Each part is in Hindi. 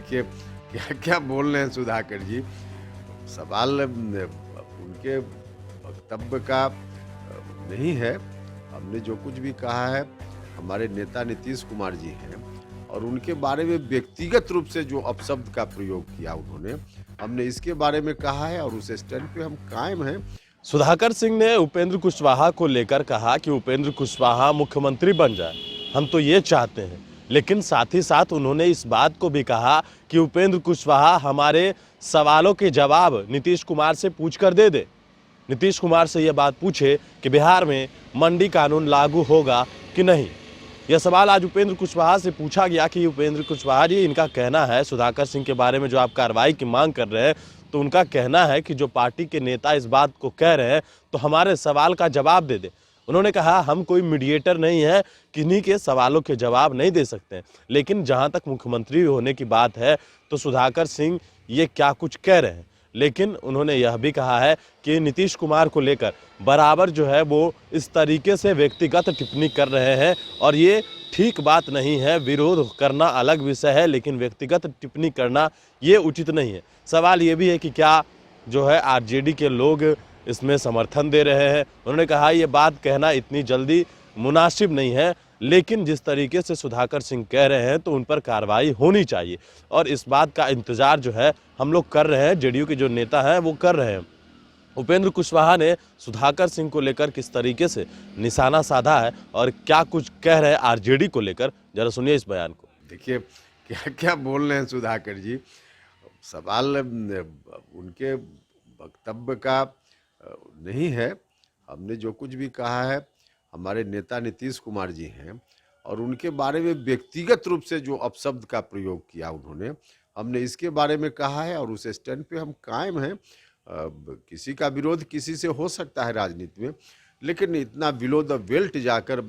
देखिए क्या क्या बोल रहे हैं सुधाकर जी। सवाल उनके वक्तव्य का नहीं है। हमने जो कुछ भी कहा है, हमारे नेता नीतीश कुमार जी हैं और उनके बारे में व्यक्तिगत रूप से जो अपशब्द का प्रयोग किया उन्होंने, हमने इसके बारे में कहा है और उस स्टैंड पे हम कायम हैं। सुधाकर सिंह ने उपेंद्र कुशवाहा को लेकर कहा कि उपेंद्र कुशवाहा मुख्यमंत्री बन जाए, हम तो ये चाहते हैं। लेकिन साथ ही साथ उन्होंने इस बात को भी कहा कि उपेंद्र कुशवाहा हमारे सवालों के जवाब नीतीश कुमार से पूछकर दे दे। नीतीश कुमार से यह बात पूछे कि बिहार में मंडी कानून लागू होगा कि नहीं। यह सवाल आज उपेंद्र कुशवाहा से पूछा गया कि उपेंद्र कुशवाहा जी, इनका कहना है सुधाकर सिंह के बारे में जो आप कार्रवाई की मांग कर रहे हैं, तो उनका कहना है कि जो पार्टी के नेता इस बात को कह रहे हैं तो हमारे सवाल का जवाब दे दे। उन्होंने कहा हम कोई मीडिएटर नहीं है, किन्हीं के सवालों के जवाब नहीं दे सकते। लेकिन जहां तक मुख्यमंत्री होने की बात है तो सुधाकर सिंह ये क्या कुछ कह रहे हैं। लेकिन उन्होंने यह भी कहा है कि नीतीश कुमार को लेकर बराबर जो है वो इस तरीके से व्यक्तिगत टिप्पणी कर रहे हैं और ये ठीक बात नहीं है। विरोध करना अलग विषय है, लेकिन व्यक्तिगत टिप्पणी करना ये उचित नहीं है। सवाल ये भी है कि क्या जो है आरजेडी के लोग इसमें समर्थन दे रहे हैं। उन्होंने कहा ये बात कहना इतनी जल्दी मुनासिब नहीं है, लेकिन जिस तरीके से सुधाकर सिंह कह रहे हैं तो उन पर कार्रवाई होनी चाहिए और इस बात का इंतजार जो है हम लोग कर रहे हैं, जेडीयू के जो नेता हैं वो कर रहे हैं। उपेंद्र कुशवाहा ने सुधाकर सिंह को लेकर किस तरीके से निशाना साधा है और क्या कुछ कह रहे हैं आरजेडी को लेकर, जरा सुनिए इस बयान को। देखिए क्या क्या बोल रहे हैं सुधाकर जी। सवाल उनके वक्तव्य का नहीं है। हमने जो कुछ भी कहा है, हमारे नेता नीतीश कुमार जी हैं और उनके बारे में व्यक्तिगत रूप से जो अपशब्द का प्रयोग किया उन्होंने, हमने इसके बारे में कहा है और उस स्टैंड पे हम कायम हैं। किसी का विरोध किसी से हो सकता है राजनीति में, लेकिन इतना बिलो द बेल्ट जाकर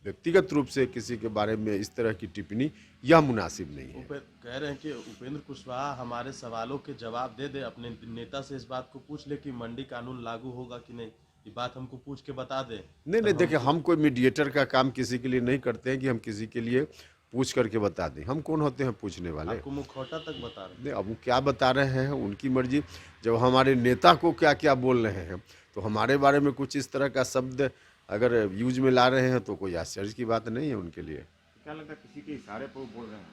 व्यक्तिगत रूप से किसी के बारे में इस तरह की टिप्पणी यह मुनासिब नहीं है। कह रहे हैं कि उपेंद्र कुशवाहा हमारे सवालों के जवाब दे दे, अपने नेता से इस बात को पूछ ले कि मंडी कानून लागू होगा कि नहीं। ये बात हमको पूछ के बता दे। नहीं, देखिए हम कोई मीडिएटर का काम किसी के लिए नहीं करते हैं कि हम किसी के लिए पूछ करके बता दें। हम कौन होते हैं पूछने वाले? आपको मुखौटा तक बता रहे हैं। नहीं, अब वो क्या बता रहे हैं उनकी मर्जी। जब हमारे नेता को क्या क्या बोल रहे हैं तो हमारे बारे में कुछ इस तरह का शब्द अगर यूज में ला रहे हैं तो कोई आश्चर्य की बात नहीं है उनके लिए। क्या लगता है किसी के इशारे पर वो बोल रहे हैं?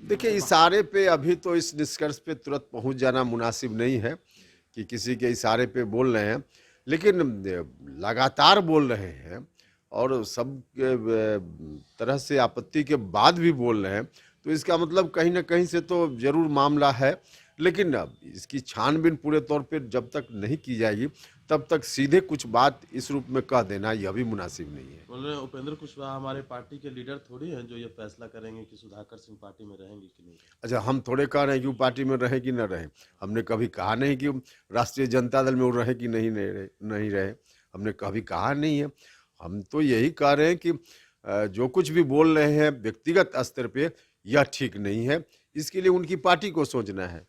देखिए इशारे पे अभी तो इस निष्कर्ष पे तुरंत पहुंच जाना मुनासिब नहीं है कि किसी के इशारे पे बोल रहे हैं, लेकिन लगातार बोल रहे हैं और सब तरह से आपत्ति के बाद भी बोल रहे हैं, तो इसका मतलब कहीं ना कहीं से तो जरूर मामला है। लेकिन अब इसकी छानबीन पूरे तौर पे जब तक नहीं की जाएगी तब तक सीधे कुछ बात इस रूप में कह देना यह भी मुनासिब नहीं है। बोल रहे हैं उपेंद्र कुशवाहा हमारे पार्टी के लीडर थोड़ी हैं जो ये फैसला करेंगे कि सुधाकर सिंह पार्टी में रहेंगे कि नहीं। अच्छा, हम थोड़े कह रहे हैं कि वो पार्टी में रहे कि न रहे। हमने कभी कहा नहीं कि राष्ट्रीय जनता दल में वो रहे कि नहीं रहे। हमने कभी कहा नहीं है। हम तो यही कह रहे हैं कि जो कुछ भी बोल रहे हैं व्यक्तिगत स्तर पे यह ठीक नहीं है। इसके लिए उनकी पार्टी को सोचना है।